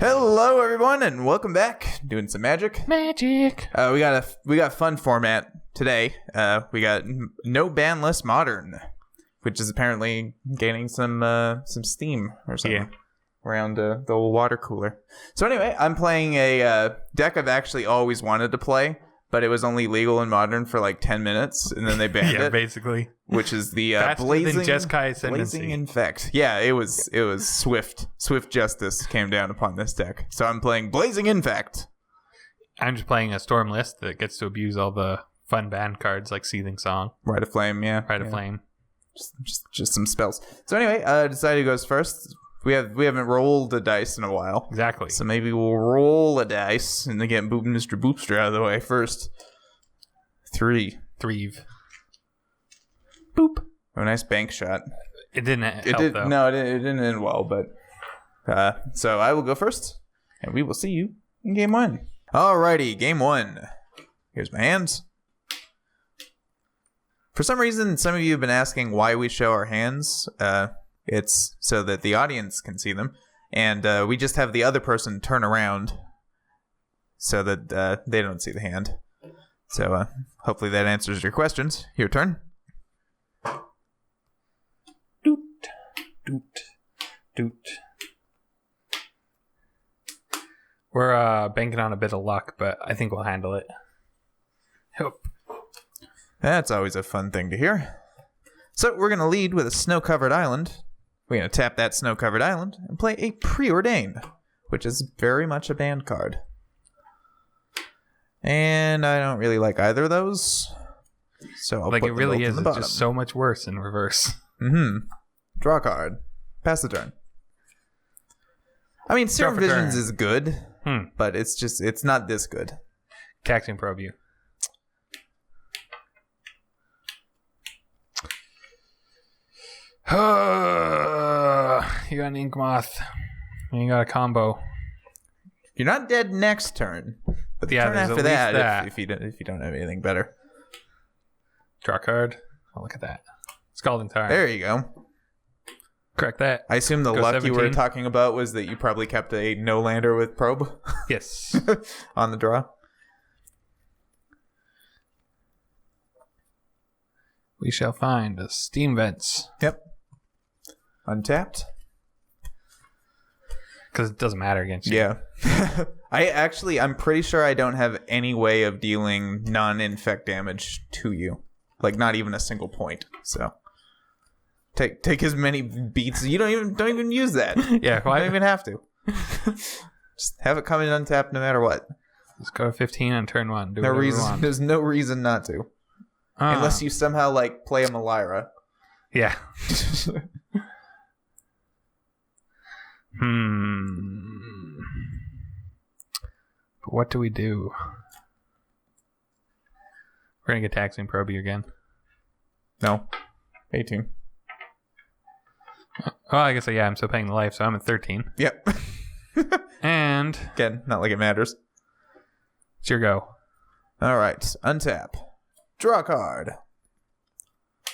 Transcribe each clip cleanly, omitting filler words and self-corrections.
Hello, everyone, and welcome back. Doing some magic. Magic. We got a fun format today. We got no ban list modern, which is apparently gaining some steam or something around the old water cooler. So anyway, I'm playing a deck I've actually always wanted to play, but it was only legal in modern for like 10 minutes, and then they banned it. Yeah, basically. Which is the Blazing Infect. Yeah, it was swift. Swift justice came down upon this deck. So I'm playing Blazing Infect. I'm just playing a Storm list that gets to abuse all the fun band cards like Seething Song. Rite of Flame, yeah. Rite of Flame. Just some spells. So anyway, decided who goes first. We haven't rolled a dice in a while. Exactly. So maybe we'll roll a dice and then get Mr. Boopster out of the way first. 3. Boop. Oh, nice bank shot. It didn't help, though. No, it didn't end well, but... so I will go first, and we will see you in game 1. Alrighty, game 1. Here's my hands. For some reason, some of you have been asking why we show our hands. It's so that the audience can see them, and we just have the other person turn around so that they don't see the hand. So hopefully that answers your questions. Your turn. Doot. We're banking on a bit of luck, but I think we'll handle it. Hope. That's always a fun thing to hear. So we're going to lead with a snow-covered island. We're going to tap that snow-covered island and play a Preordain, which is very much a banned card. And I don't really like either of those. So I'll put it really is. It's It's just so much worse in reverse. Draw a card. Pass the turn. I mean, Serum Visions is good, but it's not this good. Taxing Probe you. You got an Ink Moth. And you got a combo. You're not dead next turn. But the turn after that. If you don't have anything better. Draw a card. Oh, look at that. Scalding Tarn. There you go. Correct that. I assume the luck 17. You were talking about was that you probably kept a no-lander with Probe. Yes. On the draw. We shall find the Steam Vents. Yep. Untapped. Because it doesn't matter against you. Yeah. I'm pretty sure I don't have any way of dealing non-infect damage to you. Like, not even a single point. So, take as many beats. You don't even use that. Yeah, why don't even have to? Just have it come in untapped no matter what. Just go to 15 on turn 1. No reason. There's no reason not to. Unless you somehow play a Malira. Yeah. But what do we do? We're gonna get Taxing Probe again. No. 18. Oh, I guess I'm still paying the life, so I'm at 13. Yep. And again, not like it matters. It's your go. Alright. Untap. Draw a card.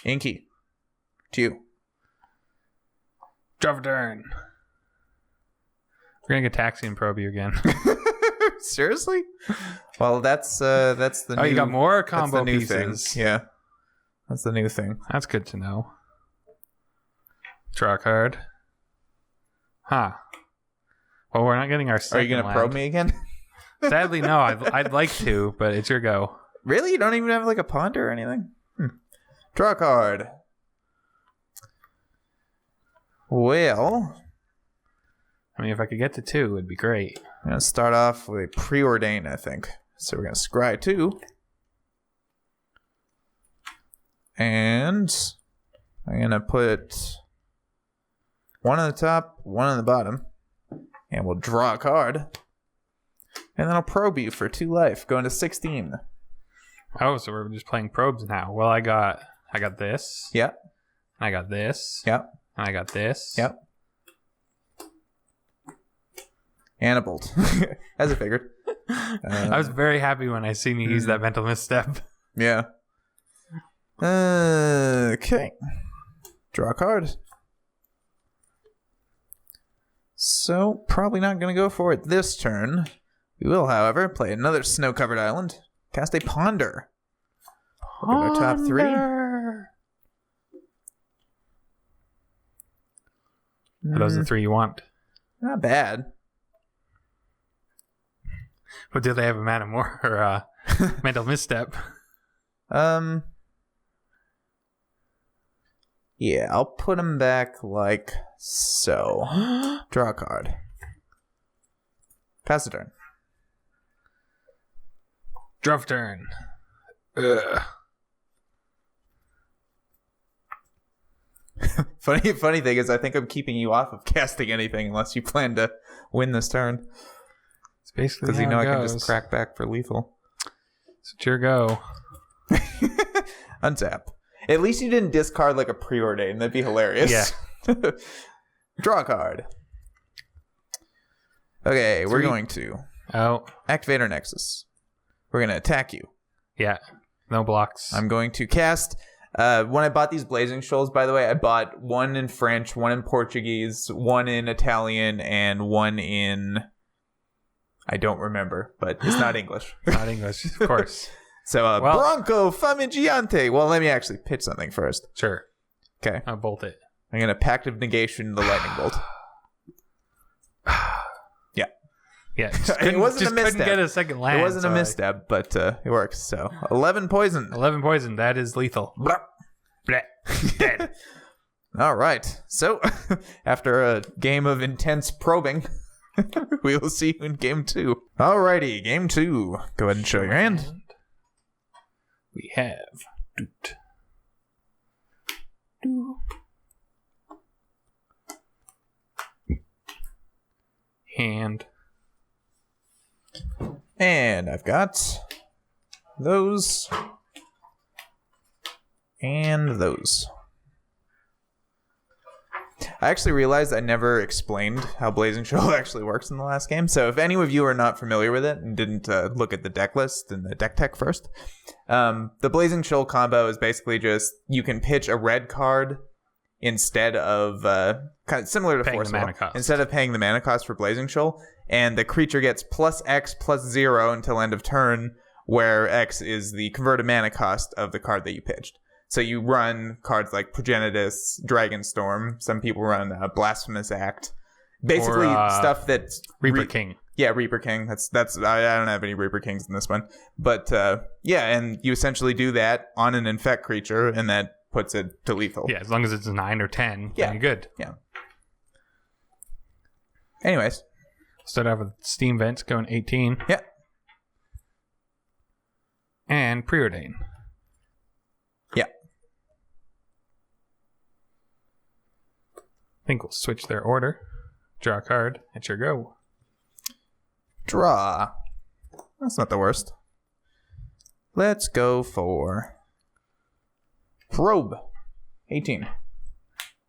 Inky. To you. Draw for turn. We're gonna get Taxing Probe again. Seriously? Well, that's the new... Oh, you got more combo pieces. Thing. Yeah. That's the new thing. That's good to know. Draw a card. Huh. Well, we're not getting our second. Are you gonna probe me again? Sadly, no. I'd like to, but it's your go. Really? You don't even have a ponder or anything? Draw a card. Well... I mean, if I could get to 2, it'd be great. I'm going to start off with a Preordain, I think. So we're going to scry 2. And I'm going to put 1 on the top, 1 on the bottom. And we'll draw a card. And then I'll probe you for 2 life, going to 16. Oh, so we're just playing probes now. Well, I got this. Yep. I got this. Yep. And I got this. Yep. And a bolt. As I figured. I was very happy when I seen you use that mental misstep. Yeah. Okay. Draw a card. So, probably not going to go for it this turn. We will, however, play another snow-covered island. Cast a Ponder. Look at our top 3. Are those the 3 you want? Not bad. But do they have a mana more or mental misstep? Yeah, I'll put them back like so. Draw a card. Pass a turn. Draw for turn. Ugh. Funny thing is, I think I'm keeping you off of casting anything unless you plan to win this turn. It's basically because you know how it I can goes. just crack back for lethal. So it's your go. Untap. At least you didn't discard like a preordain. That'd be hilarious. Yeah. Draw a card. Okay, we're going to activate our Nexus. We're going to attack you. Yeah. No blocks. I'm going to cast. When I bought these Blazing Shoals, by the way, I bought one in French, one in Portuguese, one in Italian, and one in... I don't remember, but it's not English. Not English, of course. So, Bronco Famigiante. Well, let me actually pitch something first. Sure. Okay. I'll bolt it. I'm going to Pact of Negation the Lightning Bolt. Yeah. Yeah. It wasn't a misstep. Couldn't get a second land. It wasn't a misstep, but it works. So, 11 poison. 11 poison. That is lethal. Blah. Blah. Dead. All right. So, after a game of intense probing, we will see you in game 2. Alrighty, game 2. Go ahead and show your hand. We have Doot. Hand. And I've got those and those. I actually realized I never explained how Blazing Shoal actually works in the last game. So if any of you are not familiar with it and didn't look at the deck list and the deck tech first, the Blazing Shoal combo is basically just you can pitch a red card instead of kind of similar to paying Force the mana Wall, cost. instead of paying the mana cost for Blazing Shoal, and the creature gets plus X plus 0 until end of turn, where X is the converted mana cost of the card that you pitched. So you run cards like Progenitus, Dragonstorm. Some people run Blasphemous Act. Basically, stuff that's Reaper King. Yeah, Reaper King. That's. I don't have any Reaper Kings in this one, but yeah, and you essentially do that on an infect creature, and that puts it to lethal. Yeah, as long as it's a 9 or 10, yeah, then you're good. Yeah. Anyways, start off with Steam Vents going 18. Yeah. And Preordain. Yeah. I think we'll switch their order. Draw a card. It's your go. Draw. That's not the worst. Let's go for Probe. 18.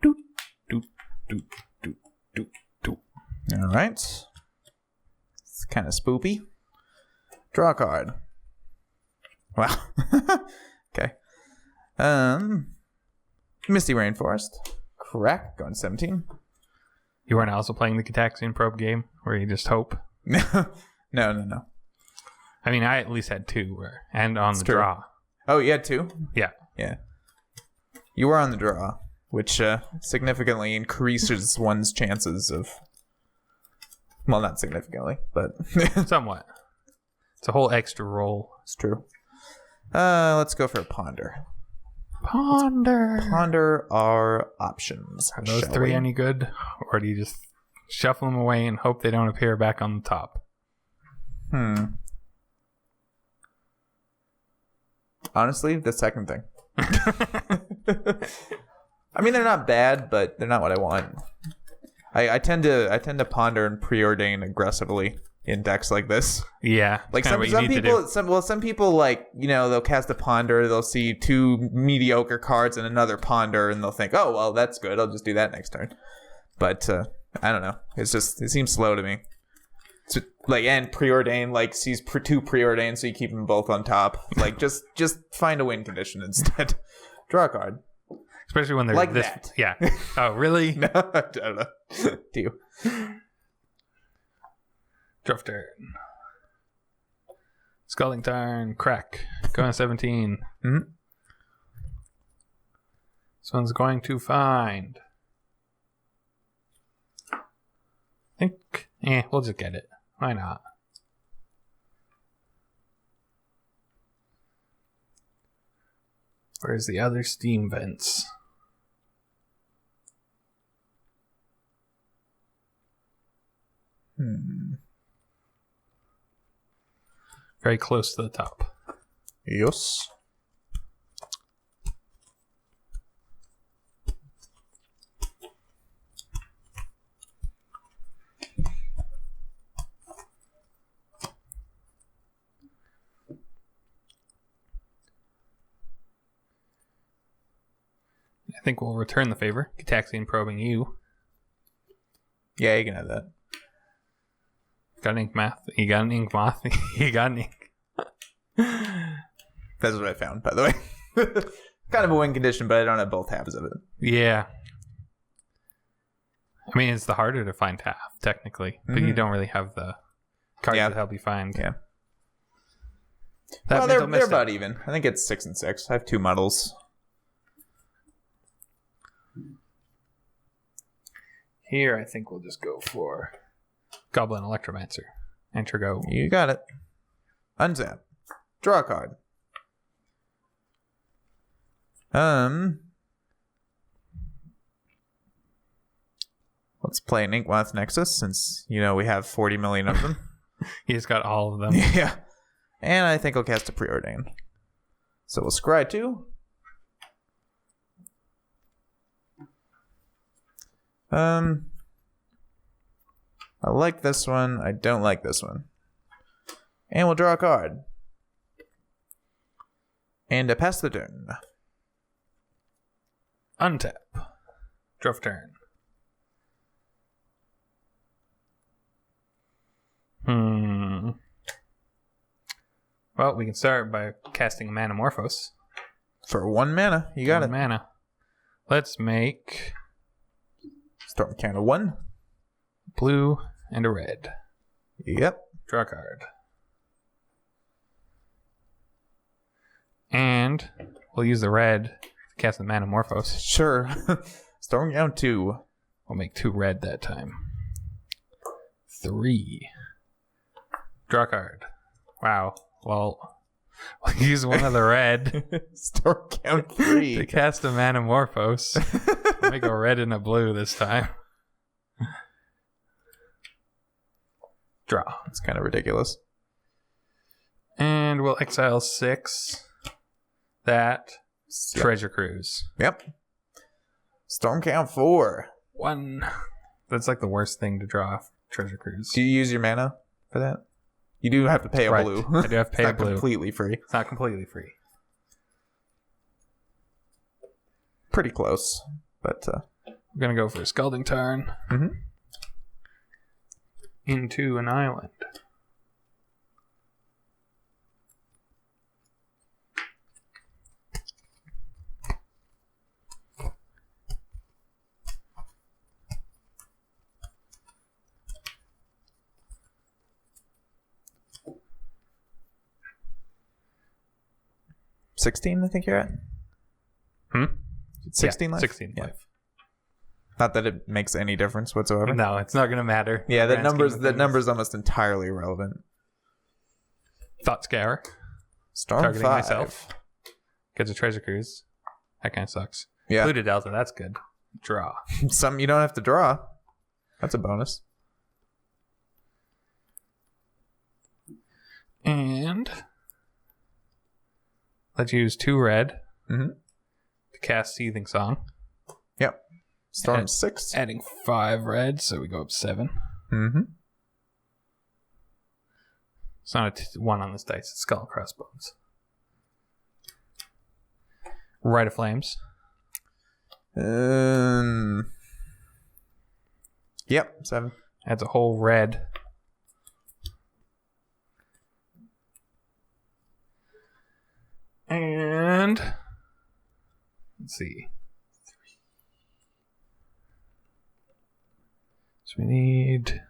Doot, doot, doot, doot, doot, doot. All right. It's kind of spoopy. Draw a card. Wow. Okay. Misty Rainforest. Crack. Going 17. You weren't also playing the Kataxian Probe game where you just hope? No. I mean, I at least had 2 and on It's the true. draw. Oh, you had 2? Yeah. Yeah. You were on the draw, which significantly increases one's chances of... Well, not significantly, but... Somewhat. It's a whole extra roll. It's true. Let's go for a Ponder. Ponder our options. Are those 3 any good? Or do you just shuffle them away and hope they don't appear back on the top? Honestly, the second thing. I mean, they're not bad, but they're not what I want. I tend to ponder and preordain aggressively in decks like this. Yeah, like some people like, you know, they'll cast a Ponder, they'll see 2 mediocre cards and another Ponder, and they'll think, oh well, that's good, I'll just do that next turn. But I don't know, it seems slow to me. So, like, and preordain, like, sees 2 preordain, so you keep them both on top. Like, just find a win condition instead. Draw a card. Especially when they're like this. That. Yeah. Oh, really? No, I don't know. Do you? Draw turn. Scalding Tarn, crack. Going to 17. Mm-hmm. This one's going to find. I think. We'll just get it. Why not? Where's the other steam vents? Very close to the top. Yes. I think we'll return the favor. Gitaxian probing you. Yeah, you can have that. Got an ink math. You got an ink math. You got an ink. That's what I found, by the way. Kind of a win condition, but I don't have both halves of it. Yeah. I mean, it's the harder to find half, technically. But you don't really have the cards that help you find. Yeah. That Well, they're about even. I think it's 6 and 6. I have 2 models. Here, I think we'll just go for Goblin Electromancer. Enter go. You got it. Untap. Draw a card. Let's play an Inkmoth Nexus since, we have 40 million of them. He's got all of them. Yeah. And I think I'll cast a Preordain. So we'll scry 2. I like this one. I don't like this one. And we'll draw a card. And pass the turn. Untap. Draw for turn. Well, we can start by casting Manamorphose. For 1 mana. You got 1 mana. Let's make Storm count of 1. Blue and a red. Yep. Draw a card. And we'll use the red to cast the Manamorphose. Sure. Storm count 2. We'll make 2 red that time. 3. Draw a card. Wow. Well, we'll use one of the red. Storm count 3. To cast a Manamorphose. We'll make a red and a blue this time. Draw. It's kind of ridiculous. And we'll exile 6. That. Treasure Cruise. Yep. Storm count 4. 1. That's like the worst thing to draw off Treasure Cruise. Do you use your mana for that? You do have to pay a blue. I do have to pay a blue. It's not completely free. It's not completely free. Pretty close. But we're going to go for a Scalding Tarn. Mm-hmm. Into an island. $16, I think you're at. 16 life? 16 life. Not that it makes any difference whatsoever. No, it's not going to matter. Yeah, that number's almost entirely irrelevant. Thought Scour. Storm Targeting 5. myself. Gets a Treasure Cruise. That kind of sucks. Yeah. Blue to Delta, that's good. Draw. Some you don't have to draw. That's a bonus. And let's use 2 red to cast Seething Song. Yep. Storm 6. Adding 5 red, so we go up 7. Mm-hmm. It's not a 1 on this dice. It's Skull and Crossbones. Rite of Flames. Yep, 7. Adds a whole red. And let's see. So we need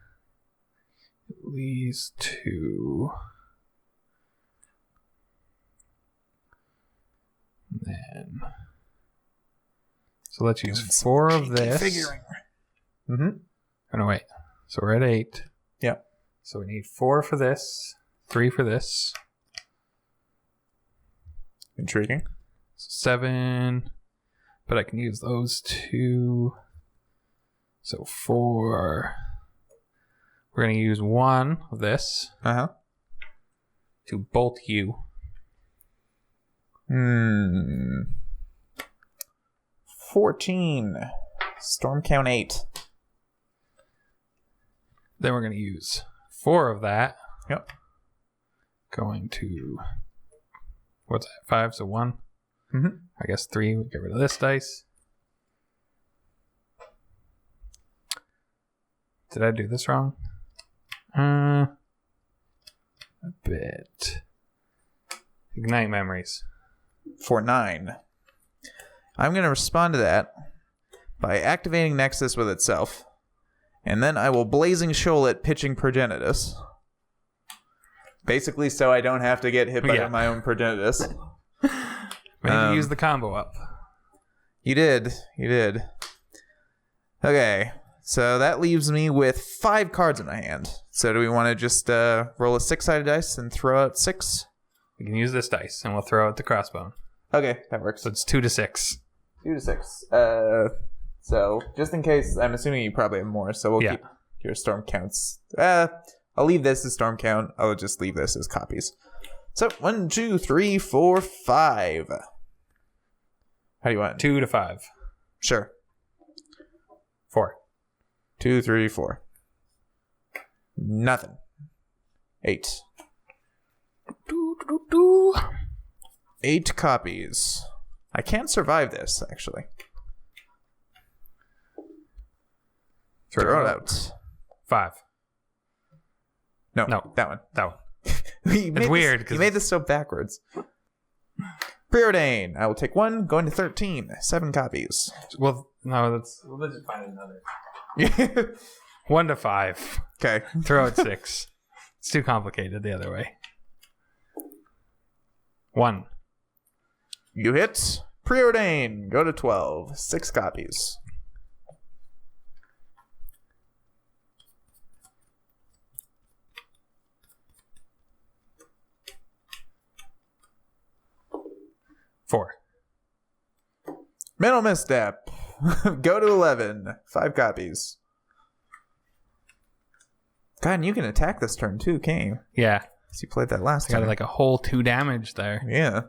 these two. Then. So let's use 4 of this. Figuring. Oh, no, wait. So we're at 8. Yeah. So we need 4 for this, 3 for this. Intriguing. 7. But I can use those 2. So 4. We're going to use 1 of this. Uh-huh. To bolt you. 14. Storm count 8. Then we're going to use 4 of that. Yep. Going to... What's that? 5, so 1. I guess 3. We get rid of this dice. Did I do this wrong? A bit. Ignite memories. For 9. I'm going to respond to that by activating Nexus with itself. And then I will Blazing Shoal it, pitching Progenitus. Basically so I don't have to get hit by my own Progenitus. Maybe use the combo up. You did. Okay. So that leaves me with 5 cards in my hand. So do we want to just roll a 6-sided dice and throw out 6? We can use this dice and we'll throw out the crossbone. Okay, that works. So it's 2 to 6. 2 to 6. So just in case, I'm assuming you probably have more, so we'll keep your storm counts. I'll leave this as storm count. I'll just leave this as copies. So 1, 2, 3, 4, 5. How do you want? 2 to 5. Sure. 4. 2, 3, 4. Nothing. 8. 8 copies. I can't survive this, actually. Throw it out. 5. No, that one. It's weird. You made this so backwards. Preordain. I will take 1, going to 13. 7 copies. Well, no, let's just find another. 1 to 5. Okay. Throw out 6. It's too complicated the other way. 1. You hit. Preordain. Go to 12. 6 copies. Four. Mental misstep. Go to 11. 5 copies. God, and you can attack this turn too, can't you? Yeah. So you played that last I time. got like a whole 2 damage there. Yeah.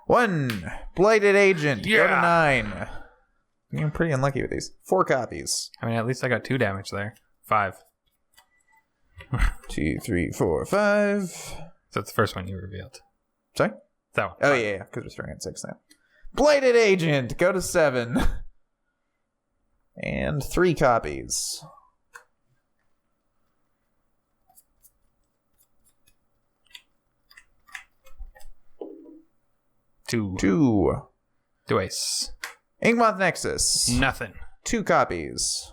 1. Blighted Agent. Yeah. Go to 9. I'm pretty unlucky with these. 4 copies. I mean, at least I got 2 damage there. 5. 2, 3, 4, 5. So it's the first one you revealed. Sorry? That one. Oh, yeah, because we're starting at 6 now. Blighted Agent. Go to 7. And 3 copies. 2. 2. Twice. Inkmoth Nexus. Nothing. 2 copies.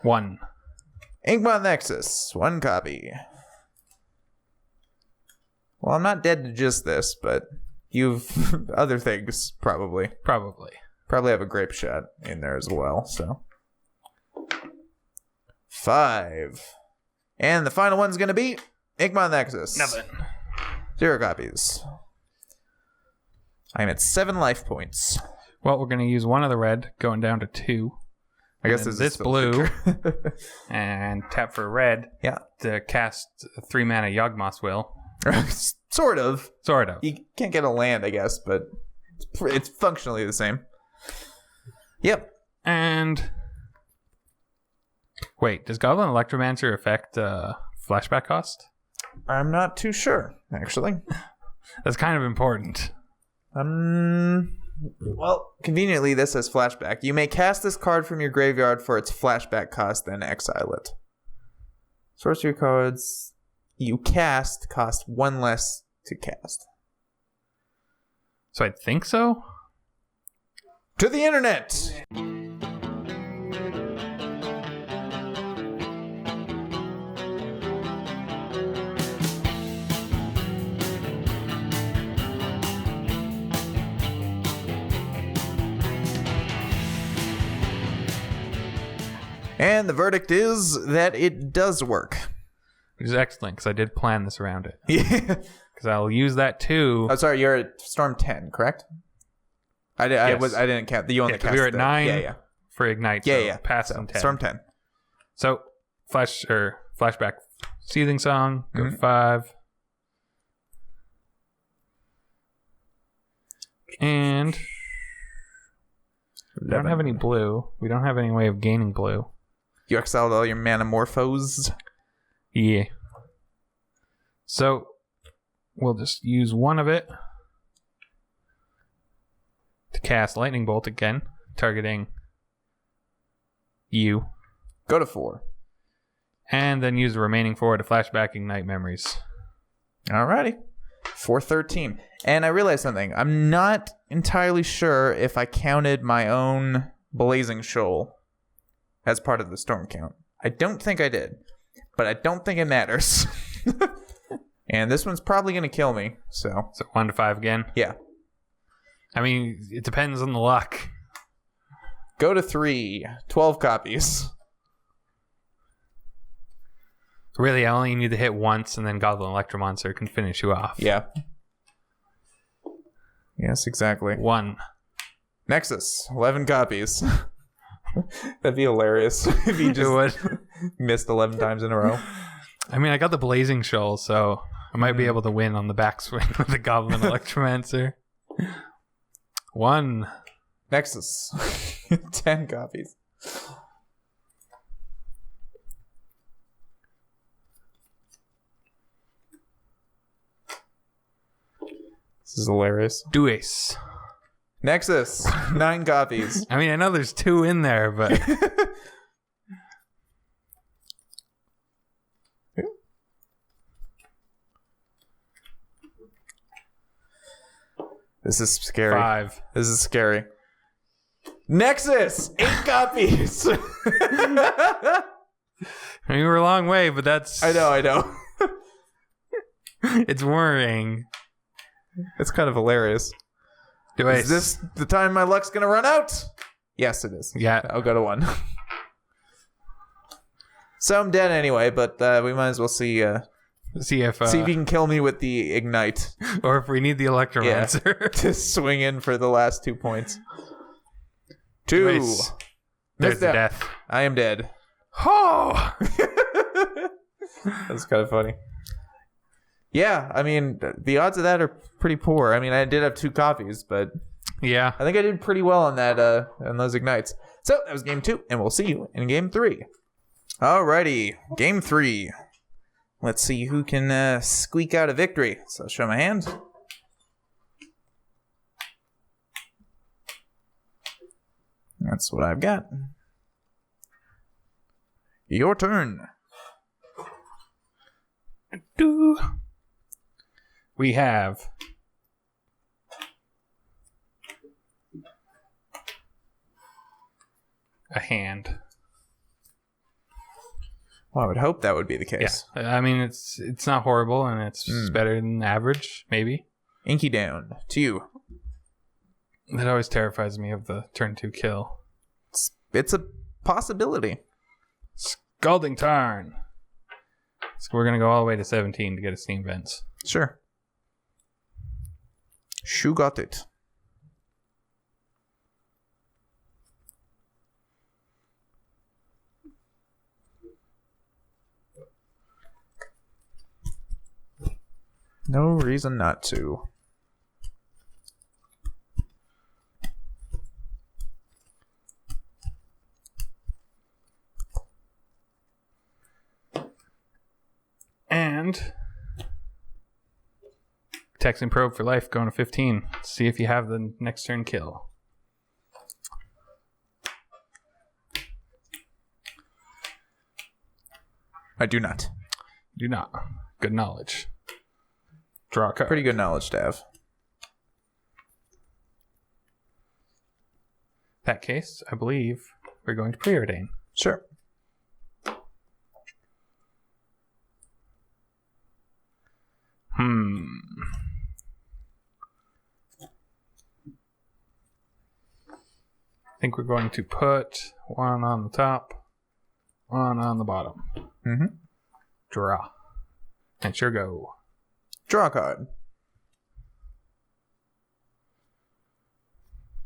1. Inkmoth Nexus. 1 copy. Well, I'm not dead to just this, but you've other things, probably. Probably have a grape shot in there as well, so. 5. And the final one's going to be Inkmoth Nexus. Nothing. 0 copies. I'm at 7 life points. Well, we're going to use 1 of the red, going down to 2. I guess this blue. And tap for red. Yeah. To cast 3 mana Yawgmoth's Will. Sort of. Sort of. You can't get a land, I guess, but it's functionally the same. Yep. And wait, does Goblin Electromancer affect flashback cost? I'm not too sure, actually. That's kind of important. Well, conveniently, this says flashback. You may cast this card from your graveyard for its flashback cost, then exile it. Sorcery cards. you cast cost 1 less to cast. So I think so. To the internet! And the verdict is that it does work. Which is excellent, because I did plan this around it. Yeah. Because I'll use that too. Oh, sorry, you're at Storm 10, correct? I didn't count. You only cast we were at 9 yeah. for Ignite. Yeah, so yeah. Pass So, on 10. Storm 10. So, flashback Seething Song, go 5. And we don't have any blue. We don't have any way of gaining blue. You exiled all your Manamorphos. Yeah. So, we'll just use one of it to cast Lightning Bolt again, targeting you. Go to 4. And then use the remaining 4 to flashback Ignite Memories. Alrighty. 413. And I realized something. I'm not entirely sure if I counted my own Blazing Shoal as part of the storm count. I don't think I did. But I don't think it matters. And this one's probably going to kill me. So 1 to 5 again? Yeah. I mean, it depends on the luck. Go to 3. 12 copies. Really, I only need to hit once, and then Goblin Electromonster can finish you off. Yeah. Yes, exactly. 1. Nexus. 11 copies. That'd be hilarious if you just missed 11 times in a row. I mean, I got the Blazing Shoal, so I might be able to win on the backswing with the Goblin Electromancer. 1. Nexus. 10 copies. This is hilarious. Dues. Nexus. 9 copies. I mean, I know there's 2 in there, but... This is scary. 5. This is scary. Nexus! 8 copies! I mean, we're a long way, but that's... I know. It's worrying. It's kind of hilarious. Is this the time my luck's gonna run out? Yes, it is. Yeah. I'll go to 1. So I'm dead anyway, but we might as well see if he can kill me with the Ignite. Or if we need the Electromancer. To swing in for the last 2 points. 2. There's the death. I am dead. Oh! That's kind of funny. Yeah, I mean, the odds of that are pretty poor. I mean, I did have 2 copies, but yeah, I think I did pretty well on that, on those Ignites. So that was game 2, and we'll see you in game 3. Alrighty, game 3. Let's see who can squeak out a victory. So I'll show my hand. That's what I've got. Your turn. We have a hand. Well, I would hope that would be the case. Yeah, I mean, it's not horrible, and it's better than average, maybe. Inky down to you. That always terrifies me of the turn 2 kill. It's a possibility. Scalding Tarn. So we're going to go all the way to 17 to get a Steam Vents. Sure. Shu got it. No reason not to. And Texan Probe for life going to 15. See if you have the next turn kill. I do not. Do not. Good knowledge. Draw a card. Pretty good knowledge to have. In that case, I believe we're going to preordain. Sure. I think we're going to put one on the top, one on the bottom. Mm-hmm. Draw. And sure go. Draw a card.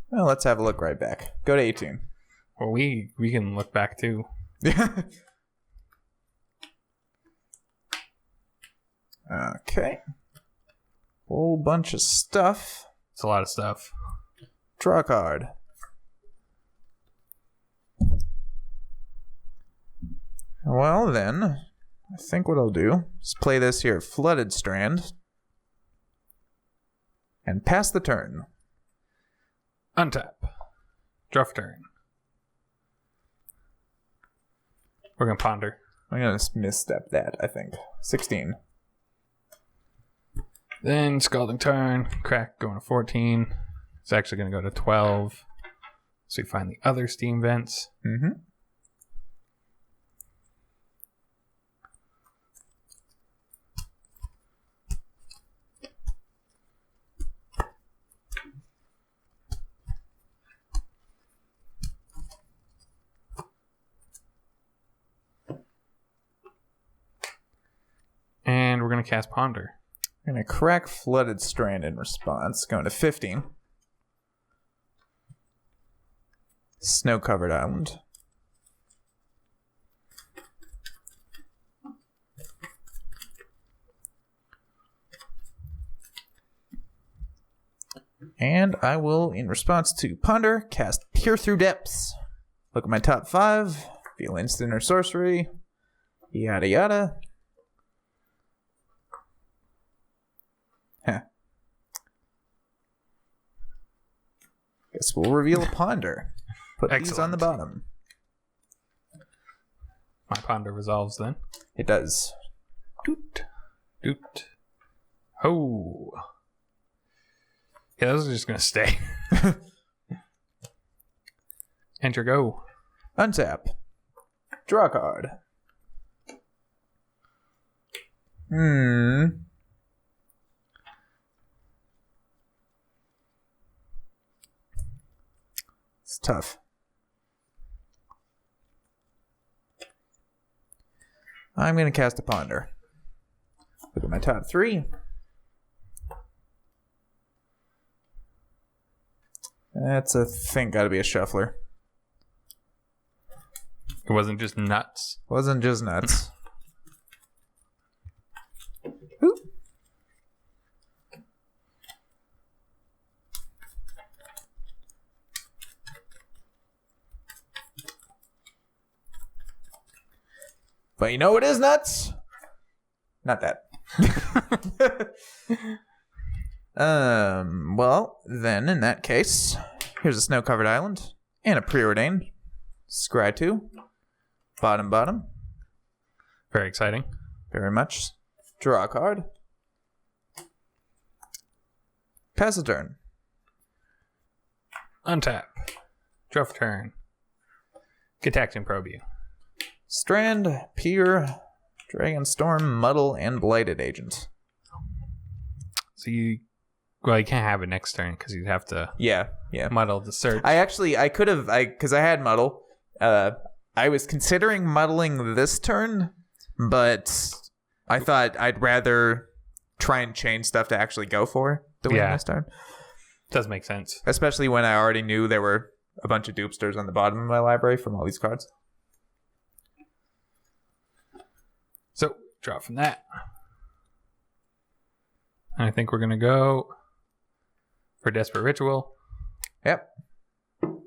Well, let's have a look right back. Go to 18. Well, we can look back too. Okay. Whole bunch of stuff. It's a lot of stuff. Draw a card. Well, then, I think what I'll do is play this here Flooded Strand and pass the turn. Untap. Draw for turn. We're going to ponder. I'm going to misstep that, I think. 16. Then Scalding Turn. Crack going to 14. It's actually going to go to 12. So we find the other steam vents. Mm-hmm. And we're going to cast Ponder. I'm going to crack Flooded Strand in response. Going to 15. Snow-covered island. And I will, in response to Ponder, cast Peer Through Depths. Look at my top 5. Feel instant or sorcery. Yada yada. Huh. Guess we'll reveal a Ponder. Put these on the bottom. My Ponder resolves then. It does. Doot. Doot. Oh. Yeah, those are just going to stay. Enter go. Untap. Draw a card. It's tough. I'm going to cast a Ponder. Look at my top 3. That's, I think, got to be a shuffler. It wasn't just nuts. Wasn't just nuts. Oop. But you know what is nuts? Not that. Well, then in that case, here's a snow-covered island and a preordain. Scry 2. Bottom. Very exciting. Very much. Draw a card. Pass a turn. Untap. Draw for turn. Atkst and probe you. Strand, Pier, Dragon Storm, Muddle, and Blighted Agent. So you can't have it next turn because you'd have to muddle the search. I could have, because I had Muddle. I was considering muddling this turn, but I thought I'd rather try and change stuff to actually go for the win this turn. Does make sense. Especially when I already knew there were a bunch of Boopsters on the bottom of my library from all these cards. So, draw from that. And I think we're going to go for Desperate Ritual. Yep. And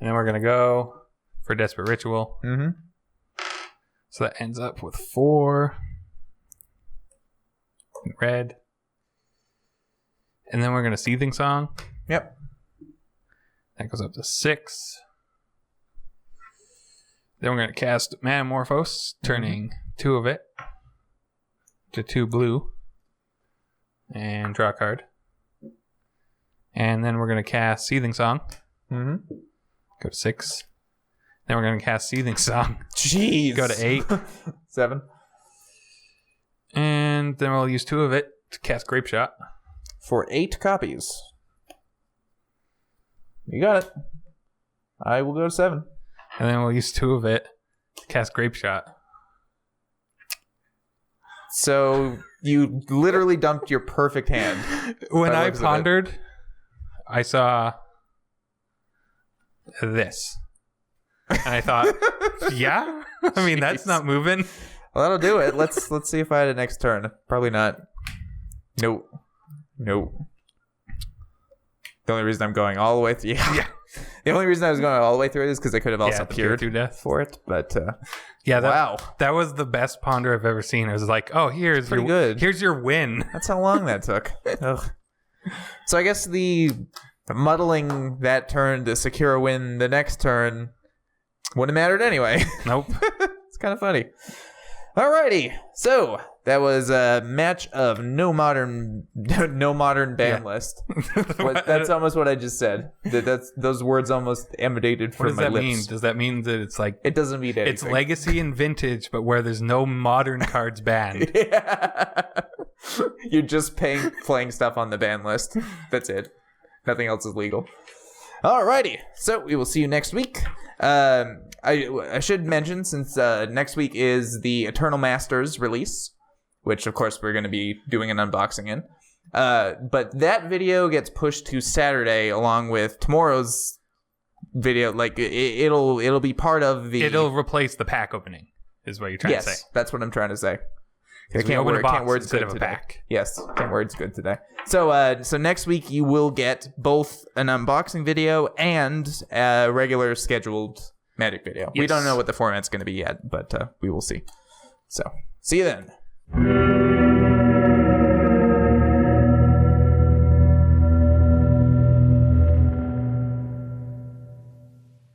then we're going to go for Desperate Ritual. Mm-hmm. So that ends up with 4 in red. And then we're going to Seething Song. Yep. That goes up to 6. Then we're going to cast Metamorphose, turning 2 of it to 2 blue. And draw a card. And then we're going to cast Seething Song. Go to 6. Then we're going to cast Seething Song. Jeez. Go to 8. 7. And then we'll use 2 of it to cast Grape Shot. For 8 copies. You got it. I will go to 7. And then we'll use 2 of it to cast Grape Shot. So you literally dumped your perfect hand. When I pondered, I saw this. And I thought, yeah? I mean, that's not moving. Well, that'll do it. Let's see if I had a next turn. Probably not. Nope. The only reason I'm going all the way through... Yeah. The only reason I was going all the way through it is because I could have also peered through death for it. But wow. That was the best ponder I've ever seen. It was like, oh, here's your win. That's how long that took. Ugh. So I guess the muddling that turn to secure a win the next turn wouldn't have mattered anyway. Nope. It's kind of funny. Alrighty. So that was a match of no modern ban list. That's almost what I just said. Those words almost emanated from my lips. What does that mean? Does that mean that it's like... It doesn't mean anything. It's legacy and vintage, but where there's no modern cards banned. Yeah. You're just playing stuff on the ban list. That's it. Nothing else is legal. Alrighty. So we will see you next week. I should mention, since next week is the Eternal Masters release, which of course we're going to be doing an unboxing in. But that video gets pushed to Saturday along with tomorrow's video. Like it'll be part of the... It'll replace the pack opening, is what you're trying to say. Yes, that's what I'm trying to say. I can't words good today. Pack. Yes, can't words good today. So next week you will get both an unboxing video and a regular scheduled Magic video. Yes. We don't know what the format's going to be yet, but we will see. So, see you then.